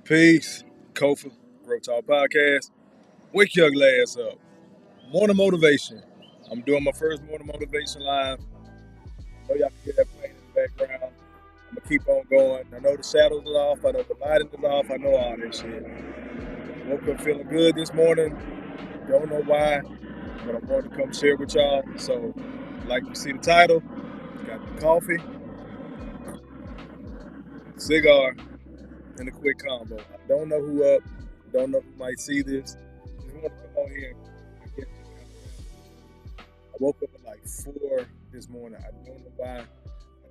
Peace. Kofa, G.R.O.W.T.H podcast. Wake your glass up. Morning motivation. I'm doing my first morning motivation live. I know y'all can hear that playing in the background. I'm going to keep on going. I know the shadows are off. I know the lighting is off. I know all that shit. Woke up feeling good this morning. Don't know why, but I wanted to come share with y'all. So, like you see the title, got the coffee, cigar, and a quick combo. I don't know who up. Don't know who might see this. Just want to come on here and get I woke up at like 4 this morning. I don't know why. I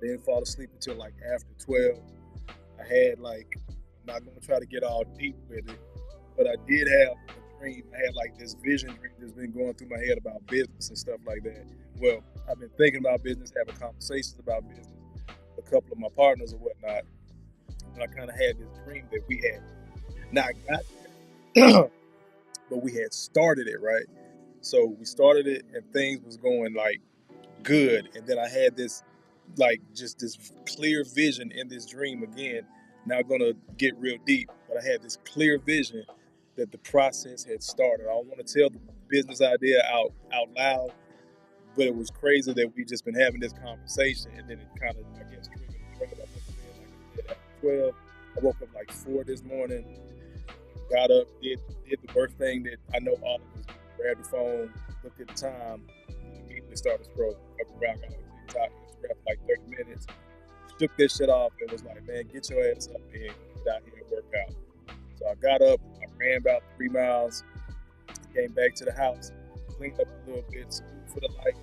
didn't fall asleep until like after 12. I had like, I'm not going to try to get all deep with it, but I did have a dream. I had like this vision dream that's been going through my head about business and stuff like that. Well, I've been thinking about business, having conversations about business with a couple of my partners or whatnot. And I kind of had this dream that we had not got there, but we had started it, right? So we started it and things was going like good. And then I had this like just this clear vision in this dream again. Not gonna get real deep, but I had this clear vision that the process had started. I don't want to tell the business idea out loud, but it was crazy that we just been having this conversation and then it kind of, I guess, triggered the trail. I went to bed, like I said, after 12. I woke up like 4 this morning, got up, did the worst thing that I know all of us do. Grabbed the phone, looked at the time, and immediately started scrolling. Got on TikTok, Instagram for like 30 minutes. Shook this shit off and was like, man, get your ass up and get out here and work out. So I got up, I ran about 3 miles, came back to the house, cleaned up a little bit, salute for the light,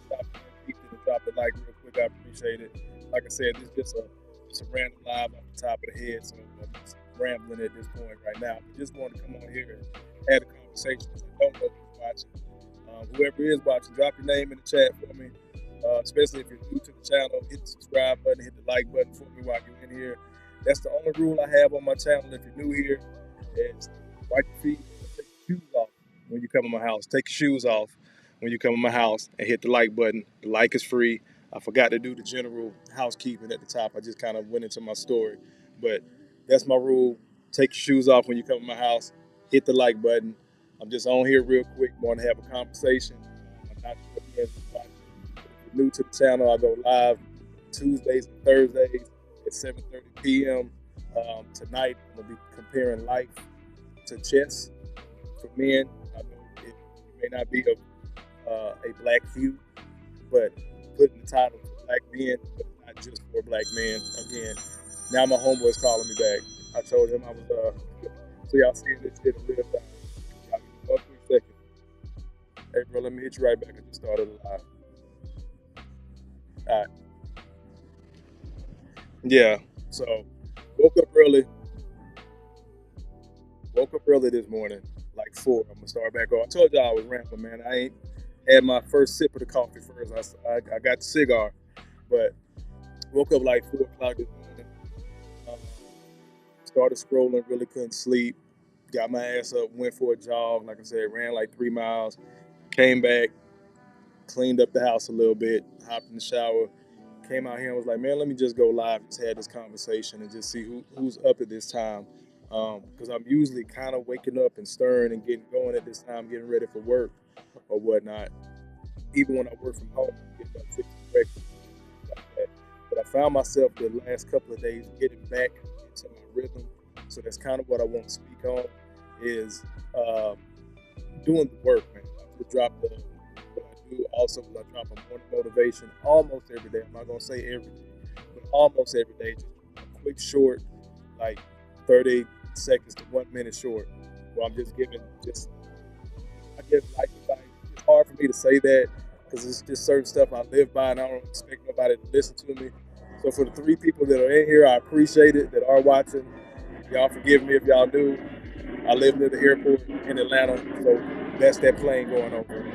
stopped and peeped and dropped the like real quick. I appreciate it. Like I said, this is just a random live off the top of the head, so I'm just rambling at this point right now. But just wanted to come on here and have a conversation because I don't know who's watching. Whoever is watching, drop your name in the chat for me. Especially if you're new to the channel, hit the subscribe button, hit the like button for me while you're in here. That's the only rule I have on my channel if you're new here is wipe your feet, take your shoes off when you come in my house. Take your shoes off when you come in my house and hit the like button. The like is free. I forgot to do the general housekeeping at the top. I just kind of went into my story. But that's my rule. Take your shoes off when you come in my house. Hit the like button. I'm just on here real quick. Want to have a conversation. I'm not sure if you guys are watching. If you're new to the channel, I go live Tuesdays and Thursdays at 7:30 p.m. Tonight, I'm going to be comparing life to chess for men. I know it may not be a black hue, but putting the title to black men, but not just for black men. Again, now my homeboy's calling me back. I told him I was, so y'all seeing this shit in real time. Y'all give me 1 quick second. Hey, bro, let me hit you right back. I just started live. All right. Yeah, so woke up early this morning, like 4. I'm gonna start back off. I told y'all I was rambling, man. I ain't had my first sip of the coffee first. I got the cigar, but woke up like 4 o'clock this morning. Started scrolling, really couldn't sleep. Got my ass up, went for a jog. Like I said, ran like 3 miles. Came back, cleaned up the house a little bit, hopped in the shower. Came out here and was like, man, let me just go live, just had this conversation and just see who's up at this time. Because I'm usually kind of waking up and stirring and getting going at this time, getting ready for work or whatnot. Even when I work from home, I'm getting up fixing breakfast like that. But I found myself the last couple of days getting back into my rhythm. So that's kind of what I want to speak on is doing the work, man. I just dropped what I do. Also, I drop a morning motivation almost every day. I'm not going to say every day, but almost every day. Just a quick, short, like 30 seconds to 1 minute short, where I'm just giving I guess, life advice. It's hard for me to say that because it's just certain stuff I live by and I don't expect nobody to listen to me. So for the 3 people that are in here, I appreciate it, that are watching. Y'all forgive me if y'all knew. I live near the airport in Atlanta, so that's that plane going over.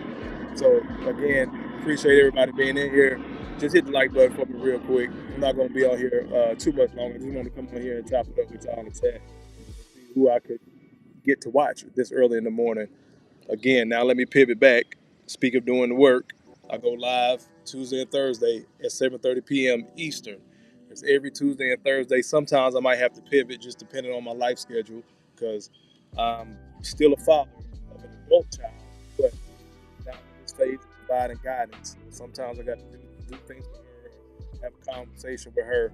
So again, appreciate everybody being in here. Just hit the like button for me real quick. I'm not going to be on here too much longer. I just want to come on here and chop it up with y'all in the chat and see who I could get to watch this early in the morning. Again, now let me pivot back. Speak of doing the work, I go live Tuesday and Thursday at 7:30 p.m. Eastern. It's every Tuesday and Thursday. Sometimes I might have to pivot just depending on my life schedule because I'm still a father of an adult child, but now I'm in this phase of providing guidance. So sometimes I got to do things with her, have a conversation with her,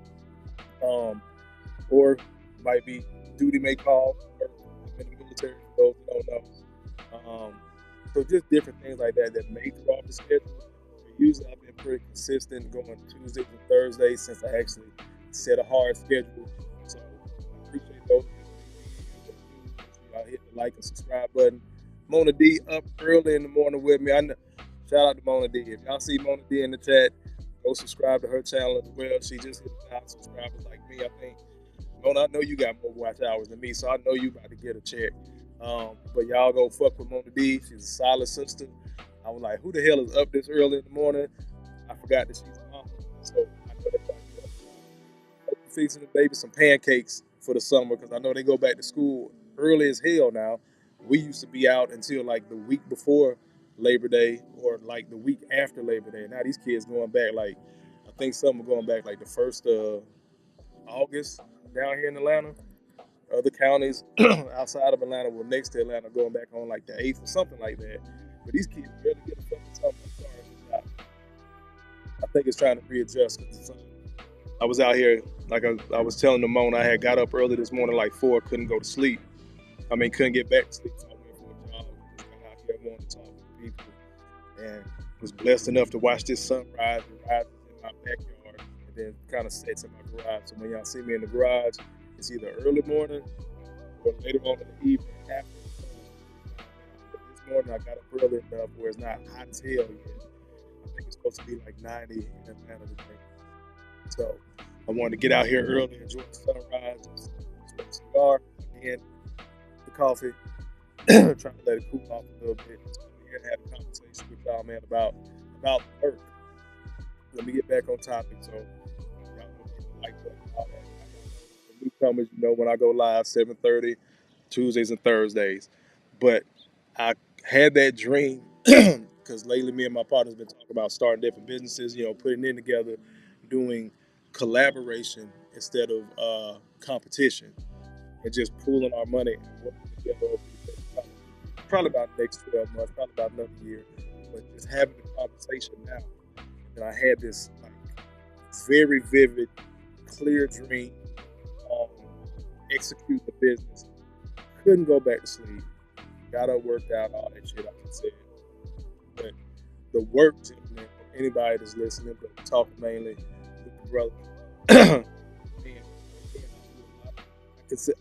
or might be duty may call. I'm in the military for those who don't know. So just different things like that that may throw off the schedule. But usually I've been pretty consistent going Tuesdays and Thursdays since I actually set a hard schedule. So I appreciate those y'all hit the like and subscribe button. Mona D up early in the morning with me. Shout out to Mona D. If y'all see Mona D in the chat, go subscribe to her channel as well. She just hit 1,000 subscribers like me, I think. Mona, I know you got more watch hours than me, so I know you about to get a check. But y'all go fuck with Mona D. She's a solid sister. I was like, who the hell is up this early in the morning? I forgot that she's a mom. So I know that's why she's up. Hope you're fixing the baby some pancakes for the summer because I know they go back to school early as hell now. We used to be out until like the week before Labor Day or like the week after Labor Day. Now these kids going back like, I think some are going back like the 1st of August down here in Atlanta. Other counties outside of Atlanta, well, next to Atlanta, going back on like the 8th or something like that. But these kids barely get a fucking summer. I'm sorry. I think it's trying to readjust because the sun. I was out here, like I was telling the Mona, I had got up early this morning, like 4, couldn't go to sleep. I mean, couldn't get back to sleep, so I went for a jog. Just got out here, wanted to talk to people, and was blessed enough to watch this sunrise. It rises in my backyard, and then kind of sets in my garage. So when y'all see me in the garage, it's either early morning or later on in the evening after the sun is down. But this morning I got up early enough where it's not hot as hell yet. I think it's supposed to be like 90 in Atlanta today. So I wanted to get out here early, enjoy the sunrise, smoke a cigar, again, the coffee, trying to let it cool off a little bit. Just come here and have a conversation with y'all, man, about work. Let me get back on topic. So y'all know hit the like button, all that. The newcomers, you know, when I go live 7:30 Tuesdays and Thursdays. But I had that dream because lately me and my partner's been talking about starting different businesses, you know, putting in together, doing collaboration instead of competition, and just pooling our money and working together over probably about the next 12 months, probably about another year. But just having the conversation now, and I had this like very vivid, clear dream, um, execute the business, couldn't go back to sleep, got up, worked out, all that shit I just said. But the work, gentlemen, anybody that's listening, but talking mainly with the brother, man,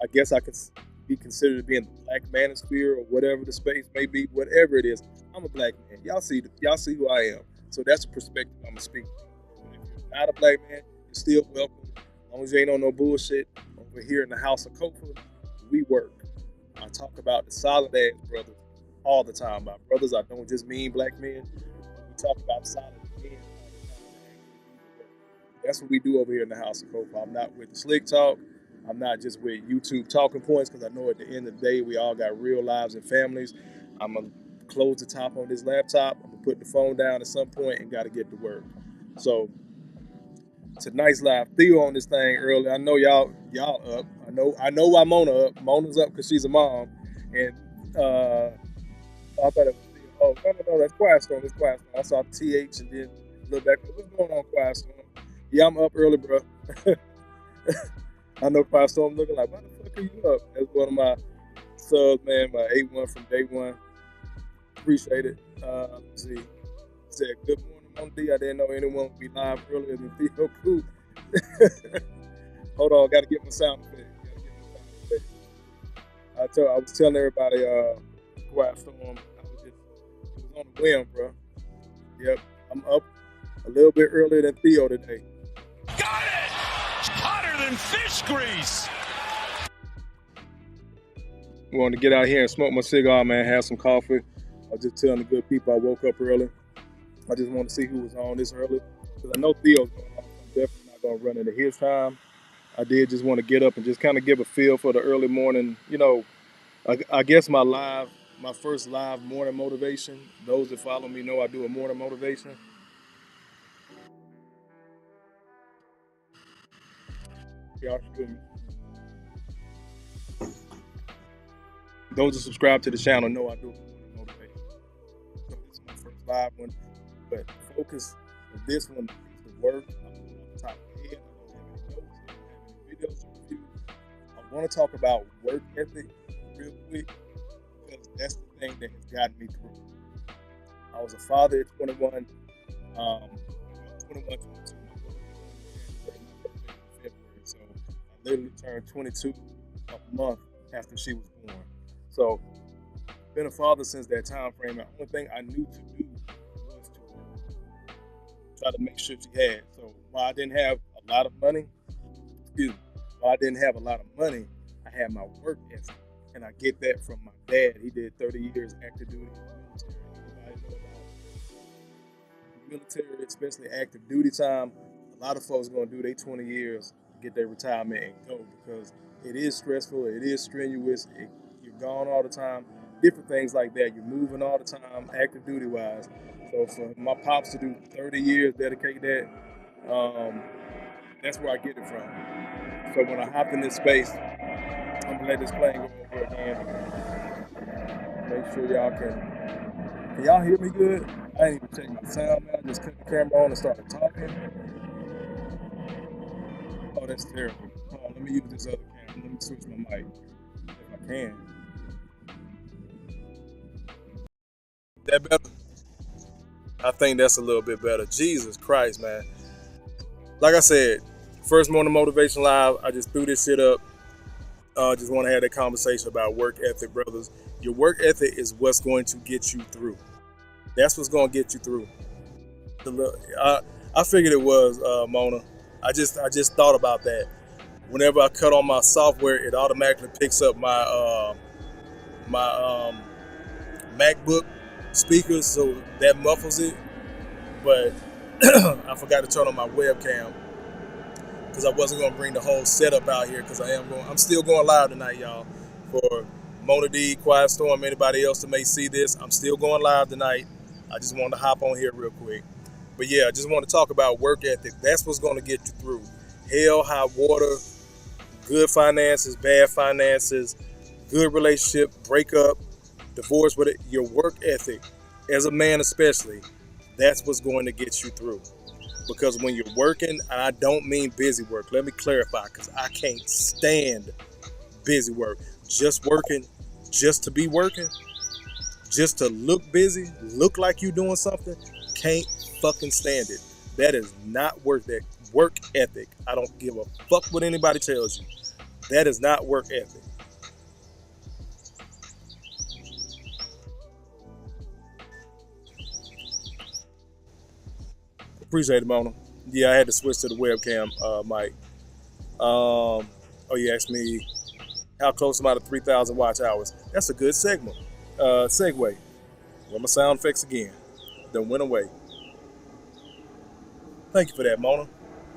I guess I could be considered to be in the black manosphere or whatever the space may be, whatever it is. I'm a black man. Y'all see who I am. So that's the perspective I'm gonna speak. But if you're not a black man, you're still welcome. As long as you ain't on no bullshit. Over here in the house of Kofa, we work. I talk about the solid ass brothers all the time. By brothers, I don't just mean black men. We talk about solid men all the time. That's what we do over here in the house of Kofa. I'm not with the slick talk. I'm not just with YouTube talking points because I know at the end of the day we all got real lives and families. I'm gonna close the top on this laptop. I'm gonna put the phone down at some point and got to get to work. So tonight's live. Theo on this thing early. I know y'all up. I know why Mona up. Mona's up because she's a mom, and I thought it was Theo. Oh no, that's Quiet Storm. It's Quiet Storm. I saw TH and then look back. What's going on, Quiet Storm? Yeah, I'm up early, bro. I know Quiet Storm looking like, why the fuck are you up? That's one of my subs, man. My 8-1 from day one. Appreciate it. Let's see. Said good morning, Monday. I didn't know anyone would be live earlier than Theo Coop. Hold on, gotta get my sound effect. I was telling everybody, Quiet Storm. It was on the whim, bro. Yep, I'm up a little bit earlier than Theo today. Got it! Hotter than fish grease. Wanted to get out here and smoke my cigar, man. Have some coffee. I was just telling the good people I woke up early. I just want to see who was on this early because I know Theo's going on. I'm definitely not going to run into his time. I did just want to get up and just kind of give a feel for the early morning. You know, I guess my first live morning motivation. Those that follow me know I do a morning motivation. Y'all can hear me. Those who subscribe to the channel know I do motivation. So this is my first live one, but the focus of this one is the work. I'm going off the top of my head. I don't have any notes. I don't have any videos to review. I want to talk about work ethic real quick because that's the thing that has gotten me through. I was a father at 21. 22. My birthday in February, so I literally turned 22 a month after she was born. So, been a father since that time frame. The only thing I knew to do was to try to make sure she had. So, while I didn't have a lot of money, I had my work ethic, and I get that from my dad. He did 30 years active duty in the military. Anybody know about military, especially active duty time? A lot of folks going to do their 20 years, get their retirement, and go because it is stressful, it is strenuous, you're gone all the time, different things like that. You're moving all the time, active duty wise. So for my pops to do 30 years, dedicate that, that's where I get it from. So when I hop in this space, I'm gonna let this plane go over again. Make sure y'all can y'all hear me good? I ain't even check my sound, man. I just cut the camera on and started talking. Oh, that's terrible. Hold on, let me use this other camera. Let me switch my mic if I can. That better? I think that's a little bit better. Jesus Christ, man. Like I said, first morning motivation live. I just threw this shit up. Just want to have that conversation about work ethic, brothers. Your work ethic is what's going to get you through. That's what's going to get you through. I figured it was, Mona. I just thought about that. Whenever I cut on my software, it automatically picks up my MacBook speakers, so that muffles it. But I forgot to turn on my webcam because I wasn't gonna bring the whole setup out here because I'm still going live tonight, y'all. For Mona D, Quiet Storm, anybody else that may see this, I'm still going live tonight. I just wanted to hop on here real quick. But yeah, I just want to talk about work ethic. That's what's going to get you through. Hell, high water, good finances, bad finances, good relationship, breakup, divorce with it. Your work ethic, as a man especially, that's what's going to get you through. Because when you're working, and I don't mean busy work. Let me clarify, because I can't stand busy work. Just working, just to be working, just to look busy, look like you're doing something, can't fucking stand it. That is not work ethic. I don't give a fuck what anybody tells you. That is not work ethic. Appreciate it, Mona. Yeah, I had to switch to the webcam mic. You asked me how close am I to 3,000 watch hours. That's a good segue. Well, my sound effects again. Done went away. Thank you for that, Mona.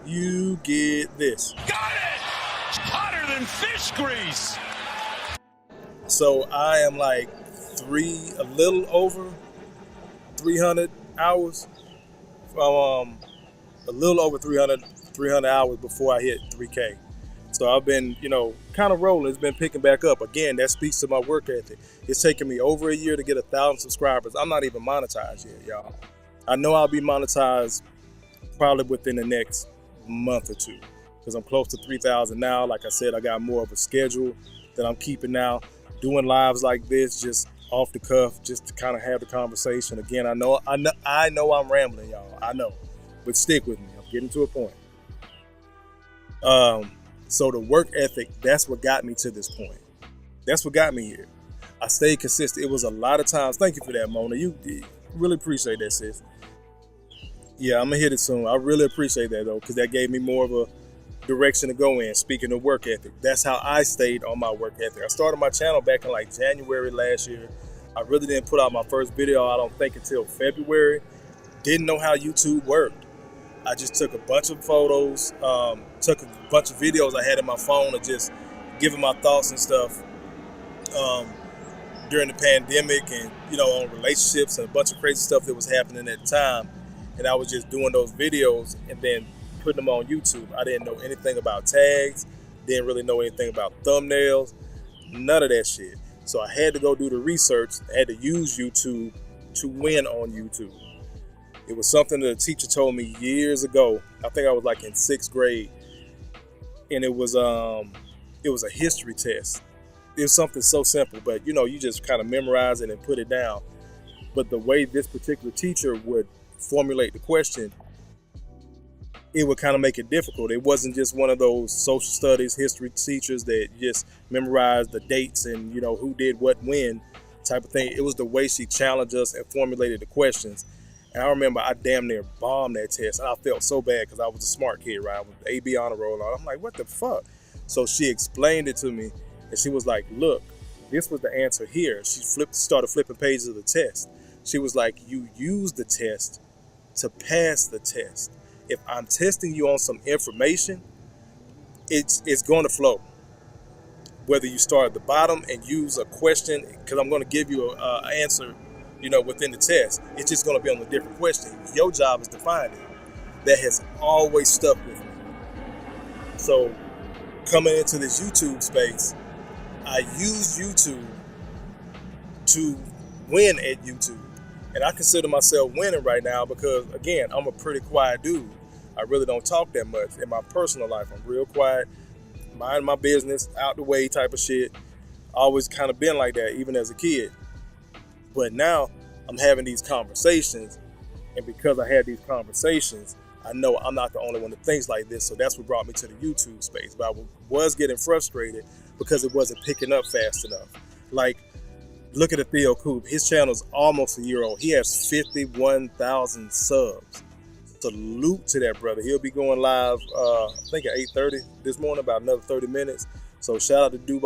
You get this. Got it! Hotter than fish grease! So I am like a little over 300 hours. A little over 300 hours before I hit 3K. So I've been, kind of rolling. It's been picking back up. Again, that speaks to my work ethic. It's taken me over a year to get 1,000 subscribers. I'm not even monetized yet, y'all. I know I'll be monetized probably within the next month or two because I'm close to 3,000 now. Like I said, I got more of a schedule that I'm keeping now. Doing lives like this, just off the cuff, just to kind of have the conversation. Again, I know I'm rambling, y'all. I know, but stick with me. I'm getting to a point. So the work ethic, that's what got me to this point. That's what got me here. I stayed consistent. It was a lot of times. Thank you for that, Mona. You really appreciate that, sis. Yeah, I'm gonna hit it soon. I really appreciate that though, because that gave me more of a direction to go in. Speaking of work ethic, that's how I stayed on my work ethic. I started my channel back in like January last year. I really didn't put out my first video, I don't think, until February. Didn't know how YouTube worked. I just took a bunch of photos, took a bunch of videos I had in my phone of just giving my thoughts and stuff during the pandemic and, on relationships and a bunch of crazy stuff that was happening at the time. And I was just doing those videos and then putting them on YouTube. I didn't know anything about tags, didn't really know anything about thumbnails, none of that shit. So I had to go do the research, I had to use YouTube to win on YouTube. It was something that a teacher told me years ago. I think I was like in 6th grade, and it was a history test. It was something so simple, but you just kind of memorize it and put it down. But the way this particular teacher would formulate the question, it would kind of make it difficult. It wasn't just one of those social studies history teachers that just memorized the dates and who did what when type of thing. It was the way she challenged us and formulated the questions. And I remember I damn near bombed that test, and I felt so bad because I was a smart kid, right? With the AB honor roll on. I'm like, what the fuck? So she explained it to me, and she was like, look, this was the answer here. She started flipping pages of the test. She was like, you use the test to pass the test. If I'm testing you on some information, it's going to flow. Whether you start at the bottom and use a question, because I'm going to give you an answer, within the test, it's just going to be on a different question. Your job is to find it. That has always stuck with me. So coming into this YouTube space, I use YouTube to win at YouTube. And I consider myself winning right now because, again, I'm a pretty quiet dude. I really don't talk that much. In my personal life, I'm real quiet, mind my business, out the way type of shit. Always kind of been like that, even as a kid. But now I'm having these conversations, and because I had these conversations, I know I'm not the only one that thinks like this. So that's what brought me to the YouTube space. But I was getting frustrated because it wasn't picking up fast enough. Like, look at the G.R.O.W.T.H. His channel's almost a year old. He has 51,000 subs. Salute to that brother. He'll be going live, I think at 8:30 this morning, about another 30 minutes. So shout out to Do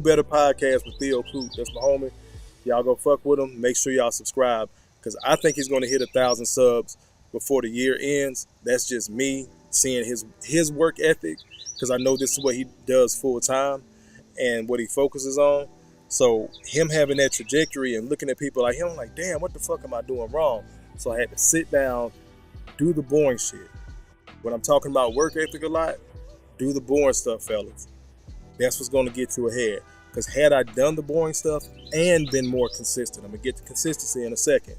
Better Podcast with G.R.O.W.T.H. That's my homie. Y'all go fuck with him. Make sure y'all subscribe, because I think he's going to hit 1,000 subs before the year ends. That's just me seeing his work ethic, because I know this is what he does full time and what he focuses on. So him having that trajectory and looking at people like him, I'm like, damn, what the fuck am I doing wrong? So I had to sit down, do the boring shit. When I'm talking about work ethic a lot, do the boring stuff, fellas. That's what's going to get you ahead. Because had I done the boring stuff and been more consistent, I'm going to get to consistency in a second.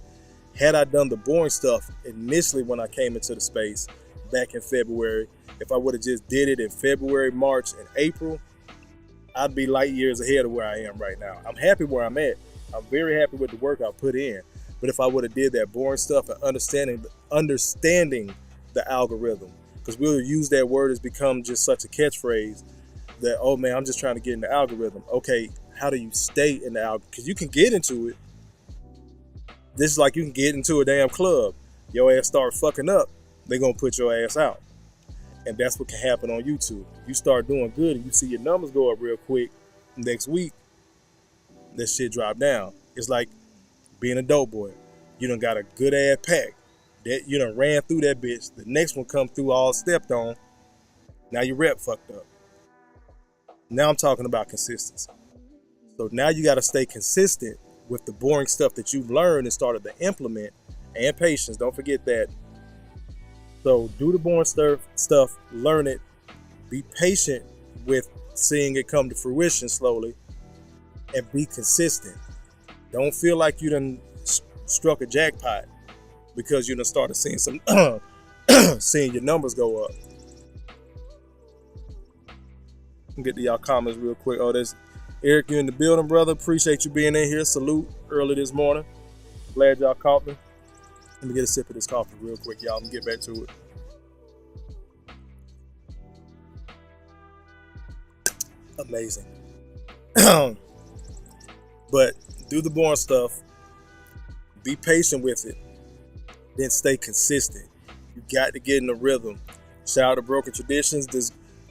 Had I done the boring stuff initially when I came into the space back in February, if I would have just did it in February, March, and April, I'd be light years ahead of where I am right now. I'm happy where I'm at. I'm very happy with the work I put in. But if I would have did that boring stuff and understanding the algorithm, because we'll use that word as become just such a catchphrase that, oh man, I'm just trying to get in the algorithm. Okay, how do you stay in the algorithm? Because you can get into it. This is like you can get into a damn club. Your ass start fucking up, they're going to put your ass out. And that's what can happen on YouTube. You start doing good and you see your numbers go up real quick. Next week, that shit drop down. It's like being a dope boy. You done got a good ass pack. That you done ran through that bitch. The next one come through all stepped on. Now your rep fucked up. Now I'm talking about consistency. So now you got to stay consistent with the boring stuff that you've learned and started to implement, and patience. Don't forget that. So do the boring stuff, learn it, be patient with seeing it come to fruition slowly, and be consistent. Don't feel like you done struck a jackpot because you done started seeing seeing your numbers go up. Get to y'all comments real quick. Oh, there's Eric, you in the building, brother. Appreciate you being in here. Salute early this morning. Glad y'all caught me. Let me get a sip of this coffee real quick, y'all. I'm gonna get back to it. Amazing. But do the boring stuff. Be patient with it. Then stay consistent. You got to get in the rhythm. Shout out to Broken Traditions.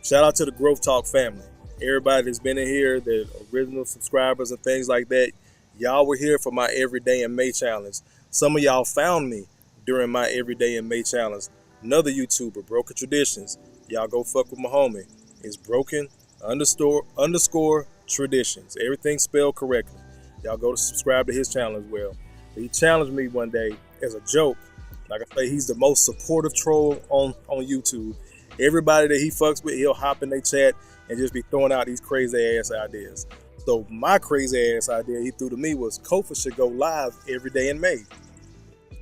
Shout out to the Growth Talk family. Everybody that's been in here, the original subscribers and things like that. Y'all were here for my Everyday in May challenge. Some of y'all found me during my Everyday in May challenge. Another YouTuber, Broken Traditions. Y'all go fuck with my homie. It's broken underscore traditions. Everything spelled correctly. Y'all go to subscribe to his channel as well. He challenged me one day as a joke. Like I say, he's the most supportive troll on YouTube. Everybody that he fucks with, he'll hop in their chat and just be throwing out these crazy ass ideas. So my crazy ass idea he threw to me was Kofa should go live every day in May.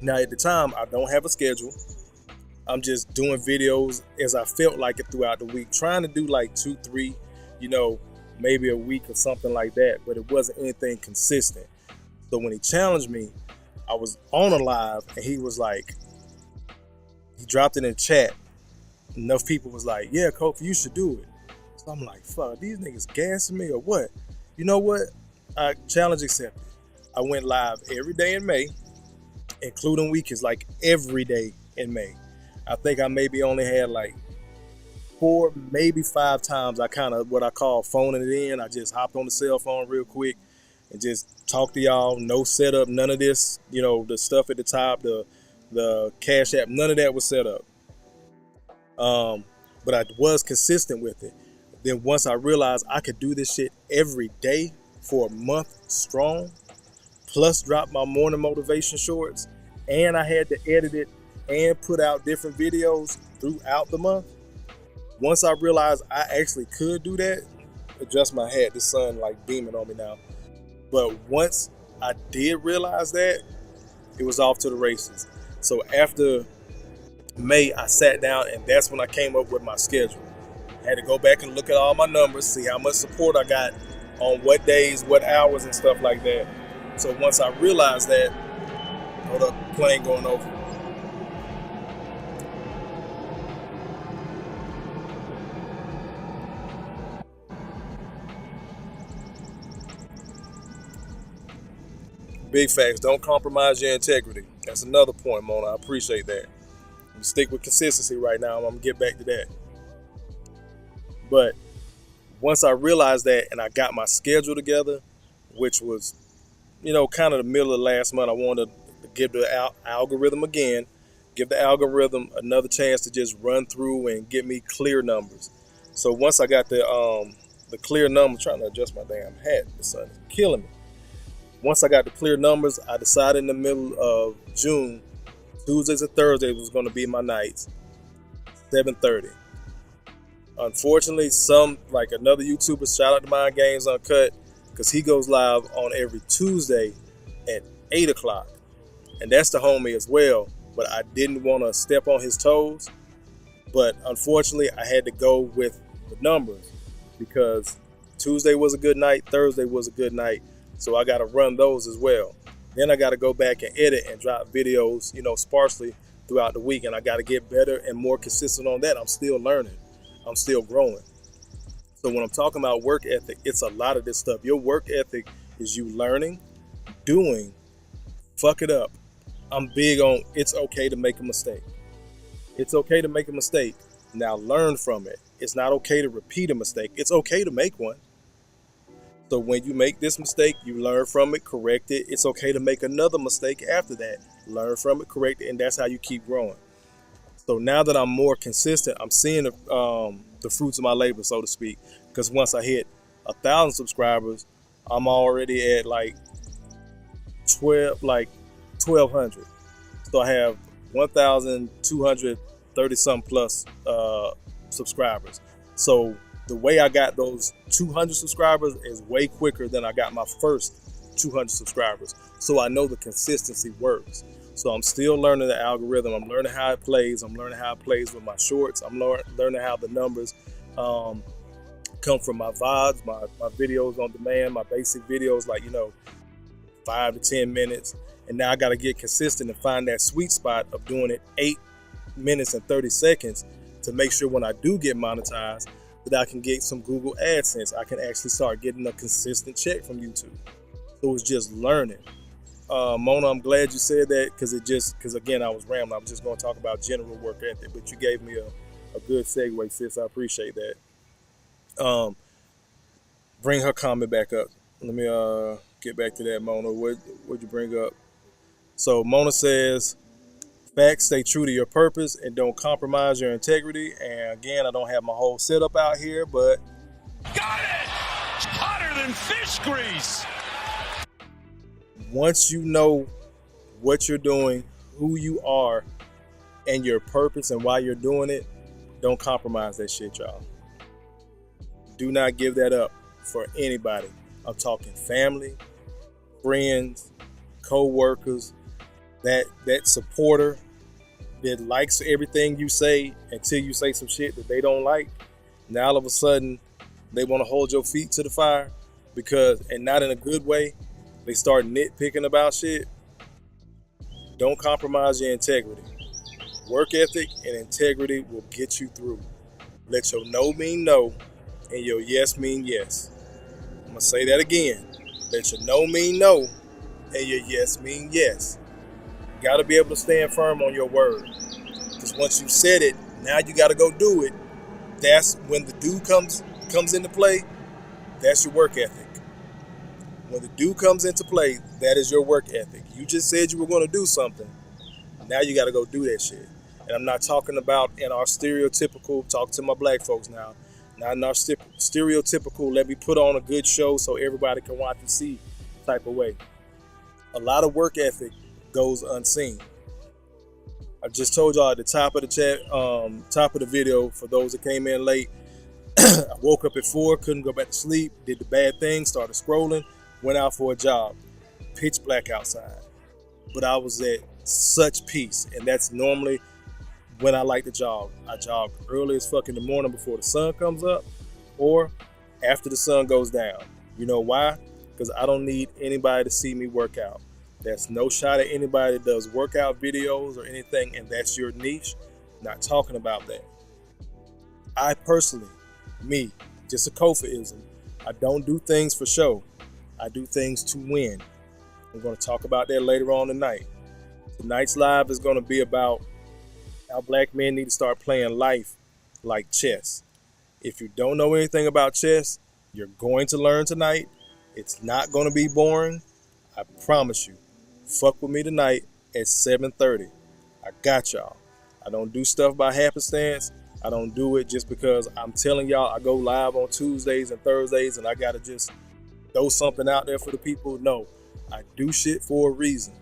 Now at the time, I don't have a schedule. I'm just doing videos as I felt like it throughout the week, trying to do like 2, 3, maybe a week or something like that, but it wasn't anything consistent. So when he challenged me, I was on a live and he was like, he dropped it in chat. Enough people was like, yeah, Kofa, you should do it. So I'm like, fuck, these niggas gassing me or what? You know what? Challenge accepted. I went live every day in May, including weekends, like every day in May. I think I maybe only had like 4, maybe 5 times I kind of what I call phoning it in. I just hopped on the cell phone real quick and just talked to y'all. No setup, none of this, the stuff at the top, the Cash App, none of that was set up. But I was consistent with it. Then once I realized I could do this shit every day for a month strong, plus drop my morning motivation shorts, and I had to edit it and put out different videos throughout the month. Once I realized I actually could do that, adjust my hat, the sun like beaming on me now. But once I did realize that, it was off to the races. So after May, I sat down and that's when I came up with my schedule. I had to go back and look at all my numbers, see how much support I got on what days, what hours and stuff like that. So once I realized that, hold up, plane going over. Big facts, don't compromise your integrity. That's another point, Mona. I appreciate that. You stick with consistency right now. I'm going to get back to that. But once I realized that and I got my schedule together, which was, kind of the middle of last month, I wanted to give the algorithm again, give the algorithm another chance to just run through and get me clear numbers. So once I got the clear numbers, I'm trying to adjust my damn hat. The sun is killing me. Once I got the clear numbers, I decided in the middle of June, Tuesdays and Thursdays was going to be my nights, 7:30. Unfortunately, like another YouTuber, shout out to Mind Games Uncut, because he goes live on every Tuesday at 8 o'clock. And that's the homie as well. But I didn't want to step on his toes. But unfortunately, I had to go with the numbers because Tuesday was a good night, Thursday was a good night. So I got to run those as well. Then I got to go back and edit and drop videos, sparsely throughout the week. And I got to get better and more consistent on that. I'm still learning. I'm still growing. So when I'm talking about work ethic, it's a lot of this stuff. Your work ethic is you learning, doing, fuck it up. I'm big on it's okay to make a mistake. It's okay to make a mistake. Now learn from it. It's not okay to repeat a mistake. It's okay to make one. So when you make this mistake, you learn from it, correct it. It's okay to make another mistake after that. Learn from it, correct it, and that's how you keep growing. So now that I'm more consistent, I'm seeing the fruits of my labor, so to speak. Because once I hit 1,000 subscribers, I'm already at like 1,200. So I have 1,230 some plus subscribers. So the way I got those 200 subscribers is way quicker than I got my first 200 subscribers. So I know the consistency works. So I'm still learning the algorithm. I'm learning how it plays. I'm learning how it plays with my shorts. I'm learning how the numbers come from my VODs, my videos on demand, my basic videos, like, 5 to 10 minutes. And now I got to get consistent and find that sweet spot of doing it 8 minutes and 30 seconds to make sure when I do get monetized, that I can get some Google AdSense. I can actually start getting a consistent check from YouTube. So it's just learning. Mona, I'm glad you said that because again, I was rambling. I was just going to talk about general work ethic, but you gave me a good segue, sis. I appreciate that. Bring her comment back up. Let me get back to that, Mona. What'd you bring up? So Mona says, facts, stay true to your purpose and don't compromise your integrity. And again, I don't have my whole setup out here, but got it! It's hotter than fish grease. Once you know what you're doing, who you are, and your purpose and why you're doing it, don't compromise that shit, y'all. Do not give that up for anybody. I'm talking family, friends, co-workers, that supporter that likes everything you say until you say some shit that they don't like. Now all of a sudden they want to hold your feet to the fire because, and not in a good way, they start nitpicking about shit. Don't compromise your integrity. Work ethic and integrity will get you through. Let your no mean no and your yes mean yes. I'm going to say that again. Let your no mean no and your yes mean yes. You got to be able to stand firm on your word. Because once you said it, now you got to go do it. That's when the do comes into play. That's your work ethic. When the do comes into play, that is your work ethic. You just said you were going to do something. Now you got to go do that shit. And I'm not talking about in our stereotypical, talk to my black folks now, not in our stereotypical, let me put on a good show so everybody can watch and see type of way. A lot of work ethic goes unseen. I just told y'all at the top of the chat, top of the video, for those that came in late, I woke up at 4, couldn't go back to sleep, did the bad thing, started scrolling, went out for a jog. Pitch black outside. But I was at such peace, and that's normally when I like to jog. I jog early as fuck in the morning before the sun comes up or after the sun goes down. You know why? Because I don't need anybody to see me work out. That's no shot at anybody that does workout videos or anything, and that's your niche. Not talking about that. I personally, me, just a Kofa-ism, I don't do things for show. I do things to win. I'm going to talk about that later on tonight. Tonight's live is going to be about how black men need to start playing life like chess. If you don't know anything about chess, you're going to learn tonight. It's not going to be boring. I promise you. Fuck with me tonight at 7:30. I got y'all. I don't do stuff by happenstance. I don't do it just because I'm telling y'all I go live on Tuesdays and Thursdays and I got to just throw something out there for the people. No, I do shit for a reason.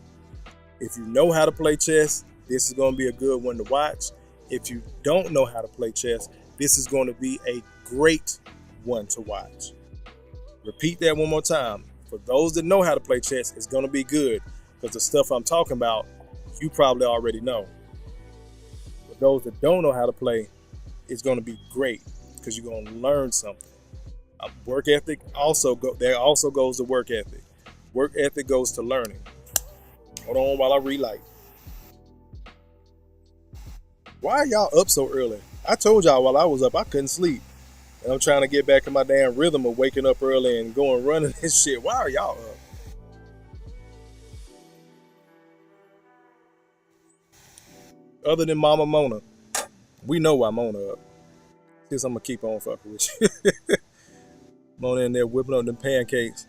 If you know how to play chess, this is going to be a good one to watch. If you don't know how to play chess, this is going to be a great one to watch. Repeat that one more time. For those that know how to play chess, it's going to be good because the stuff I'm talking about, you probably already know. For those that don't know how to play, it's going to be great because you're going to learn something. Work ethic there also goes to work ethic. Work ethic goes to learning. Hold on while I relight. Why are y'all up so early? I told y'all while I was up, I couldn't sleep. And I'm trying to get back in my damn rhythm of waking up early and going running and shit. Why are y'all up? Other than Mama Mona. We know why Mona up. Guess I'm going to keep on fucking with you. Mona in there whipping up them pancakes.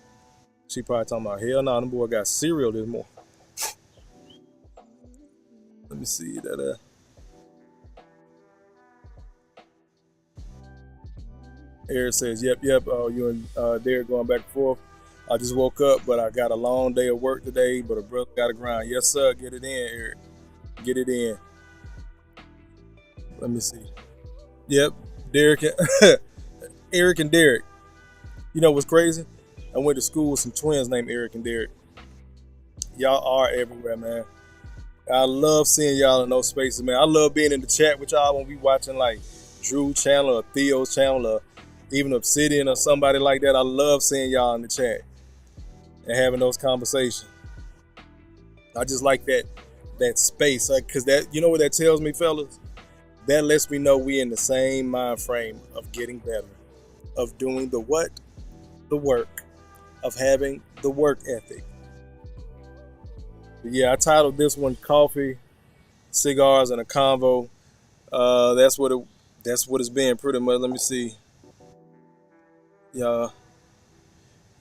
She probably talking about, hell no, them boy got cereal this morning. Let me see that. Eric says, yep. You and Derek going back and forth. I just woke up, but I got a long day of work today, but a brother got to grind. Yes, sir. Get it in, Eric. Get it in. Let me see. Yep. Derek. Eric and Derek. You know what's crazy? I went to school with some twins named Eric and Derek. Y'all are everywhere, man. I love seeing y'all in those spaces, man. I love being in the chat with y'all when we watching like Drew channel or Theo's channel or even Obsidian or somebody like that. I love seeing y'all in the chat and having those conversations. I just like that space, because that, you know what that tells me, fellas? That lets me know we in the same mind frame of getting better, of doing the what? The work, of having the work ethic. But yeah, I titled this one Coffee, Cigars, and a Convo. That's what it's been pretty much. Let me see. Yeah.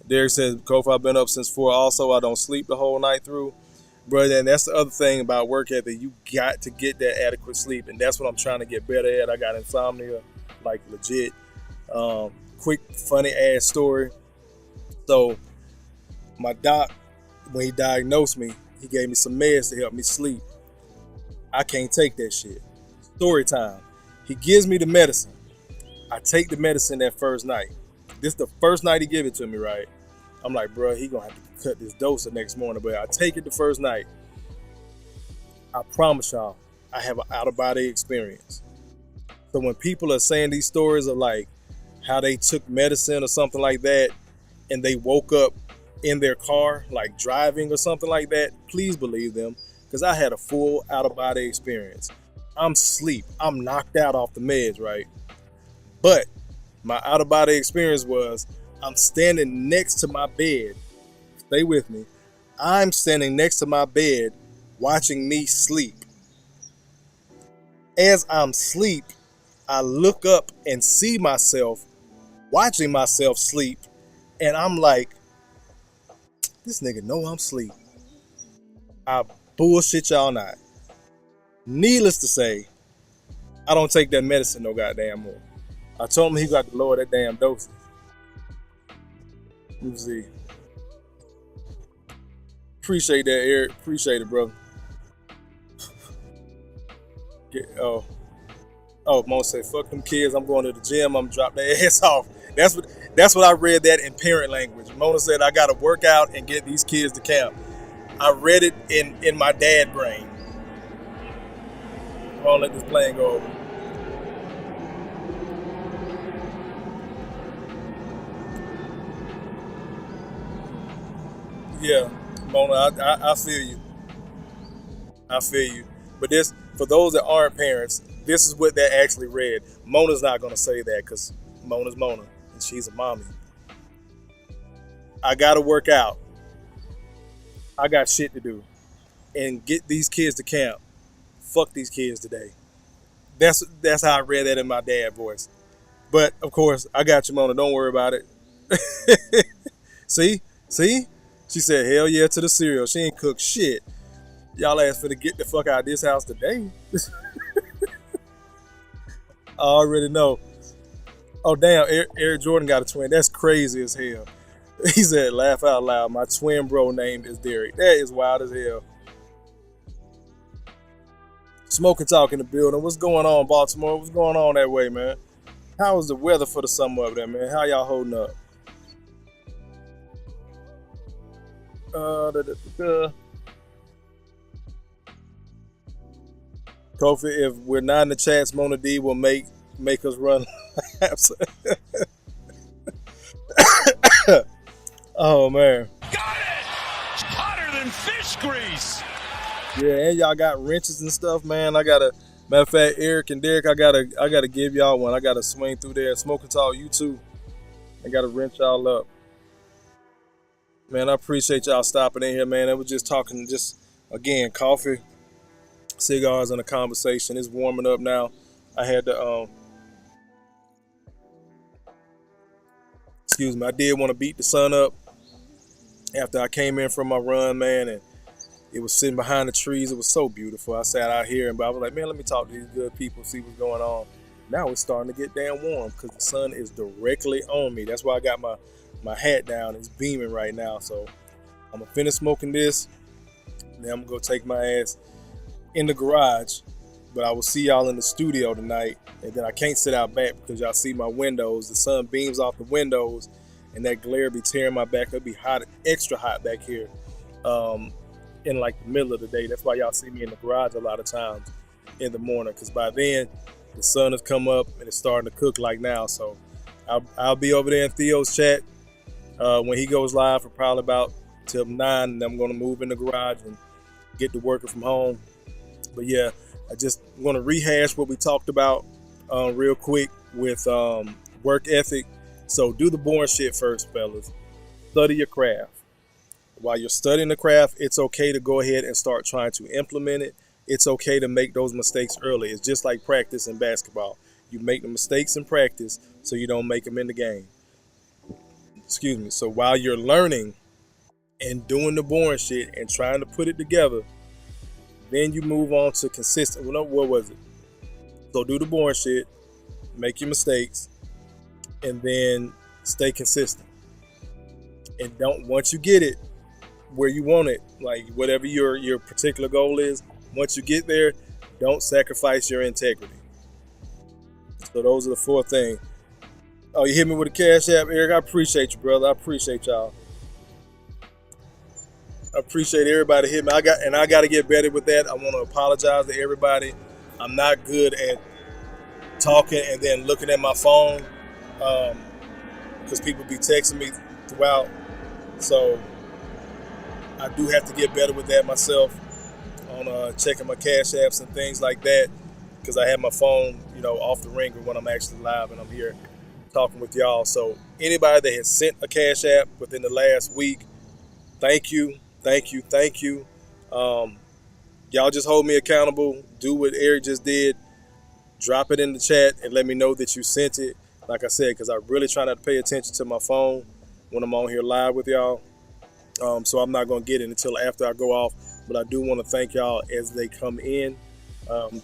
Derek says, Kofa, I've been up since 4. Also, I don't sleep the whole night through. Brother, and that's the other thing about work ethic. You got to get that adequate sleep, and that's what I'm trying to get better at. I got insomnia, like legit. Quick, funny ass story. So, my doc, when he diagnosed me, he gave me some meds to help me sleep. I can't take that shit. Story time. He gives me the medicine. I take the medicine that first night. This the first night he give it to me, right? I'm like, bro, he gonna have to cut this dose the next morning. But I take it the first night. I promise y'all, I have an out-of-body experience. So when people are saying these stories of like how they took medicine or something like that, and they woke up in their car, like driving or something like that, please believe them, because I had a full out-of-body experience. I'm asleep. I'm knocked out off the meds, right? But my out-of-body experience was I'm standing next to my bed. Stay with me. I'm standing next to my bed watching me sleep. As I'm asleep, I look up and see myself watching myself sleep, and I'm like, this nigga know I'm asleep. I bullshit y'all not. Needless to say, I don't take that medicine no goddamn more. I told him he got to lower that damn dosage. Let me see. Appreciate that, Eric. Appreciate it, brother. Mo say, fuck them kids. I'm going to the gym. I'm gonna drop their ass off. That's what I read that in parent language. Mona said, I gotta work out and get these kids to camp. I read it in my dad brain. I'm gonna let this plane go over. Yeah, Mona, I feel you. I feel you. But this, for those that aren't parents, this is what they actually read. Mona's not gonna say that because Mona's Mona and she's a mommy. I gotta work out. I got shit to do. And get these kids to camp. Fuck these kids today. That's how I read that in my dad voice. But of course, I got you, Mona. Don't worry about it. See? She said, hell yeah to the cereal. She ain't cooked shit. Y'all asked for to get the fuck out of this house today. I already know. Oh, damn. Eric Jordan got a twin. That's crazy as hell. He said, laugh out loud. My twin bro name is Derek. That is wild as hell. Smoke and Talk in the building. What's going on, Baltimore? What's going on that way, man? How is the weather for the summer up there, man? How y'all holding up? Kofi, if we're not in the chats, Mona D will make us run laps. Oh man. Got it! It's hotter than fish grease. Yeah, and y'all got wrenches and stuff, man. Matter of fact, Eric and Derek, I gotta give y'all one. I gotta swing through there. Smoke and Talk, you too. I gotta wrench y'all up. Man, I appreciate y'all stopping in here, man. I was just talking, again, coffee, cigars, and a conversation. It's warming up now. I had to, I did want to beat the sun up after I came in from my run, man, and it was sitting behind the trees. It was so beautiful. I sat out here, and I was like, man, let me talk to these good people, see what's going on. Now it's starting to get damn warm because the sun is directly on me. That's why I got my hat down. It's beaming right now. So I'm going to finish smoking this. Then I'm going to go take my ass in the garage. But I will see y'all in the studio tonight. And then I can't sit out back because y'all see my windows. The sun beams off the windows. And that glare be tearing my back. It'll be hot, extra hot back here in like the middle of the day. That's why y'all see me in the garage a lot of times in the morning. Because by then, the sun has come up and it's starting to cook like now. So I'll be over there in Theo's chat when he goes live for probably about till 9. And I'm going to move in the garage and get to working from home. But yeah, I just want to rehash what we talked about real quick with work ethic. So do the boring shit first, fellas. Study your craft. While you're studying the craft, it's okay to go ahead and start trying to implement it. It's okay to make those mistakes early. It's just like practice in basketball. You make the mistakes in practice so you don't make them in the game. Excuse me. So while you're learning and doing the boring shit and trying to put it together, then you move on to consistent. What was it? So do the boring shit, make your mistakes, and then stay consistent. And once you get it where you want it, like whatever your particular goal is, once you get there, don't sacrifice your integrity. So those are the 4 things. Oh, you hit me with a cash app, Eric? I appreciate you, brother. I appreciate y'all. I appreciate everybody hitting me. I got to get better with that. I want to apologize to everybody. I'm not good at talking and then looking at my phone because people be texting me throughout. So I do have to get better with that myself on checking my cash apps and things like that, because I have my phone, off the ringer when I'm actually live and I'm here talking with y'all. So anybody that has sent a cash app within the last week, thank you. Y'all just hold me accountable. Do what Eric just did. Drop it in the chat and let me know that you sent it. Like I said, because I really try not to pay attention to my phone when I'm on here live with y'all. So I'm not going to get it until after I go off. But I do want to thank y'all as they come in.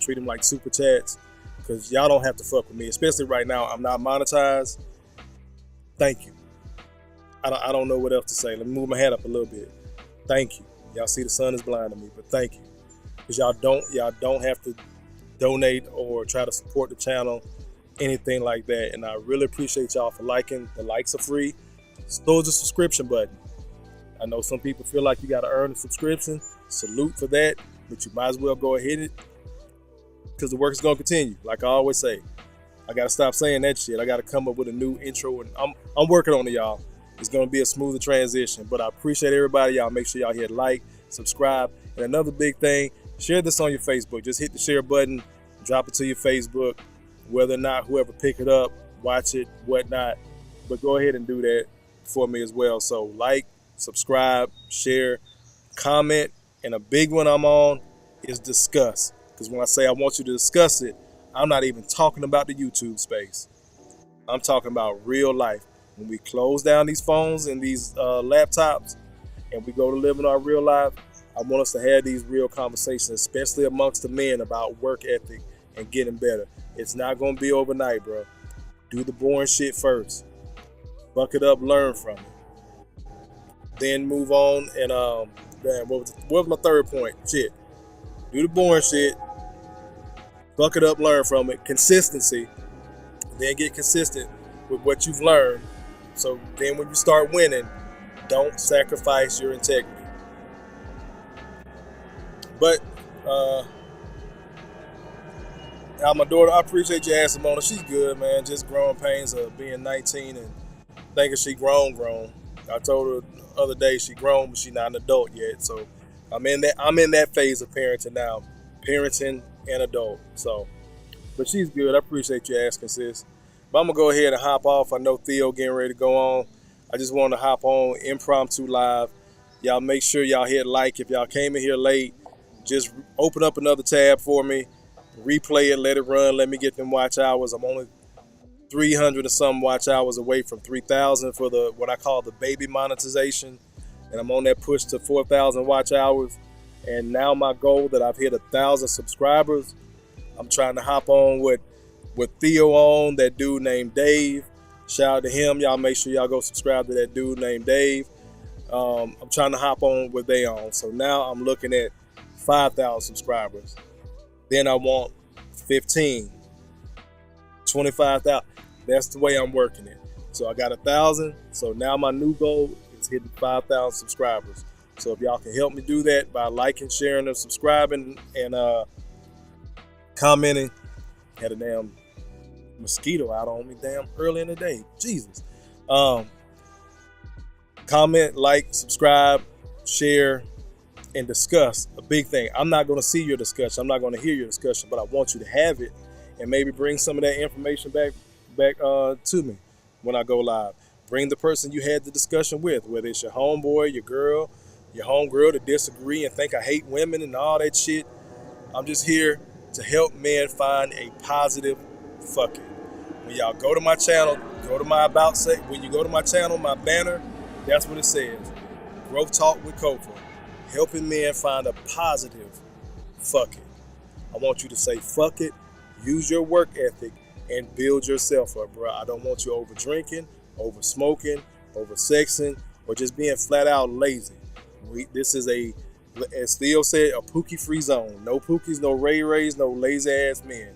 Treat them like super chats, because y'all don't have to fuck with me, especially right now. I'm not monetized. Thank you. I don't know what else to say. Let me move my hand up a little bit. Thank you. Y'all see the sun is blinding me, but thank you. Because y'all don't have to donate or try to support the channel, anything like that. And I really appreciate y'all for liking. The likes are free. So is the subscription button. I know some people feel like you got to earn a subscription. Salute for that, but you might as well go ahead, because the work is going to continue. Like I always say, I got to stop saying that shit. I got to come up with a new intro, and I'm working on it, y'all. It's going to be a smoother transition, but I appreciate everybody. Y'all make sure y'all hit like, subscribe, and another big thing, share this on your Facebook. Just hit the share button, drop it to your Facebook, whether or not whoever pick it up, watch it, whatnot, but go ahead and do that for me as well. So like, subscribe, share, comment, and a big one I'm on is discuss. Because when I say I want you to discuss it, I'm not even talking about the YouTube space. I'm talking about real life. When we close down these phones and these laptops and we go to live in our real life, I want us to have these real conversations, especially amongst the men, about work ethic and getting better. It's not going to be overnight, bro. Do the boring shit first. Buck it up, learn from it. Then move on and what was my third point? Shit. Do the boring shit. Buck it up, learn from it. Consistency. Then get consistent with what you've learned. So then when you start winning, don't sacrifice your integrity. But my daughter, I appreciate you asking, Mona. She's good, man. Just growing pains of being 19 and thinking she grown. I told her the other day she grown, but she's not an adult yet. So I'm in that phase of parenting now, parenting and adult. So, but she's good. I appreciate you asking, sis. But I'm gonna go ahead and hop off. I know Theo getting ready to go on. I just want to hop on impromptu live. Y'all make sure y'all hit like. If y'all came in here late, just open up another tab for me, replay it, let it run. Let me get them watch hours. I'm only 300 or some watch hours away from 3,000 for the what I call the baby monetization, and I'm on that push to 4,000 watch hours. And now my goal that I've hit 1,000 subscribers. I'm trying to hop on with Theo on, that dude named Dave. Shout out to him. Y'all make sure y'all go subscribe to that dude named Dave. I'm trying to hop on what they on. So now I'm looking at 5,000 subscribers. Then I want 15, 25,000. That's the way I'm working it. So I got 1,000. So now my new goal is hitting 5,000 subscribers. So if y'all can help me do that by liking, sharing, and subscribing, and commenting. Had a damn mosquito out on me damn early in the day. Jesus. Comment, like, subscribe, share, and discuss. A big thing. I'm not going to see your discussion. I'm not going to hear your discussion, but I want you to have it and maybe bring some of that information back to me when I go live. Bring the person you had the discussion with, whether it's your homeboy, your girl, your homegirl, to disagree and think I hate women and all that shit. I'm just here to help men find a positive fuck it. When y'all go to my channel, go to my about section. When you go to my channel, my banner, that's what it says. Growth Talk with Kofa. Helping men find a positive fuck it. I want you to say fuck it, use your work ethic, and build yourself up, bro. I don't want you over drinking, over smoking, over sexing, or just being flat out lazy. This is a As Theo said, a Pookie-free zone. No Pookies, no Ray-Rays, no lazy-ass men.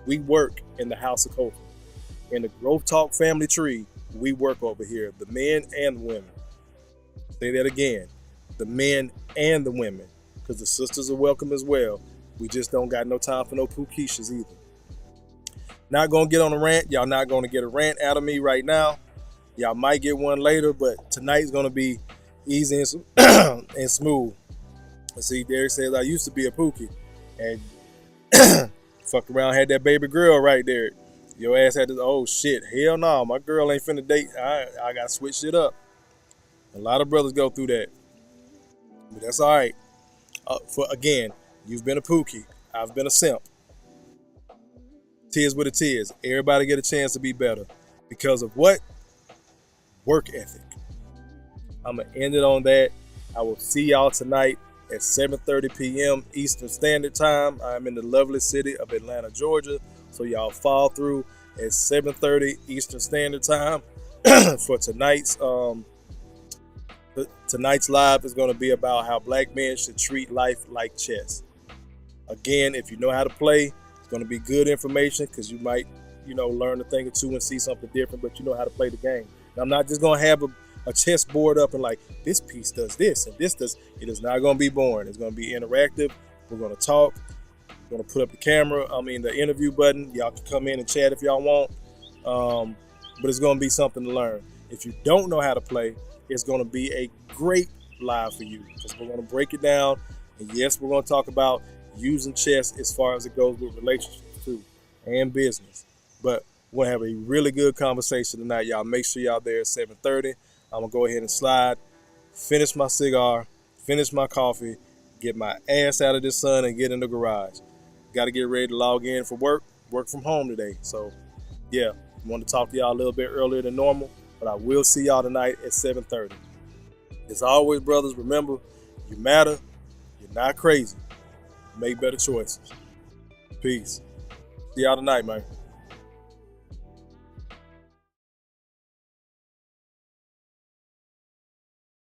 We work in the house of Kofa. In the Growth Talk family tree, we work over here, the men and the women. Say that again, the men and the women, because the sisters are welcome as well. We just don't got no time for no Pookishas either. Not going to get on a rant. Y'all not going to get a rant out of me right now. Y'all might get one later, but tonight's going to be easy and smooth. See, Derek says, I used to be a Pookie. And fucked around, had that baby girl right there. Your ass had to, oh shit, hell no, my girl ain't finna date. I got to switch shit up. A lot of brothers go through that. But that's all right. Again, you've been a Pookie. I've been a simp. Tis what it is. Everybody get a chance to be better. Because of what? Work ethic. I'm going to end it on that. I will see y'all tonight at 7:30 p.m. Eastern Standard Time. I'm in the lovely city of Atlanta, Georgia. So y'all fall through at 7:30 Eastern Standard Time for tonight's live is going to be about how black men should treat life like chess. Again, if you know how to play, it's going to be good information because you might, learn a thing or two and see something different, but you know how to play the game. Now, I'm not just going to have a chess board up and like, this piece does this and this does. It is not going to be boring. It's going to be interactive. We're going to talk. We're going to put up the interview button. Y'all can come in and chat if y'all want. But it's going to be something to learn. If you don't know how to play, it's going to be a great live for you because we're going to break it down. And yes, we're going to talk about using chess as far as it goes with relationships too and business. But we're going to have a really good conversation tonight. Y'all make sure y'all there at 7:30. I'm going to go ahead and slide, finish my cigar, finish my coffee, get my ass out of this sun and get in the garage. Got to get ready to log in for work from home today. So, yeah, I want to talk to y'all a little bit earlier than normal, but I will see y'all tonight at 7:30. As always, brothers, remember, you matter. You're not crazy. Make better choices. Peace. See y'all tonight, man.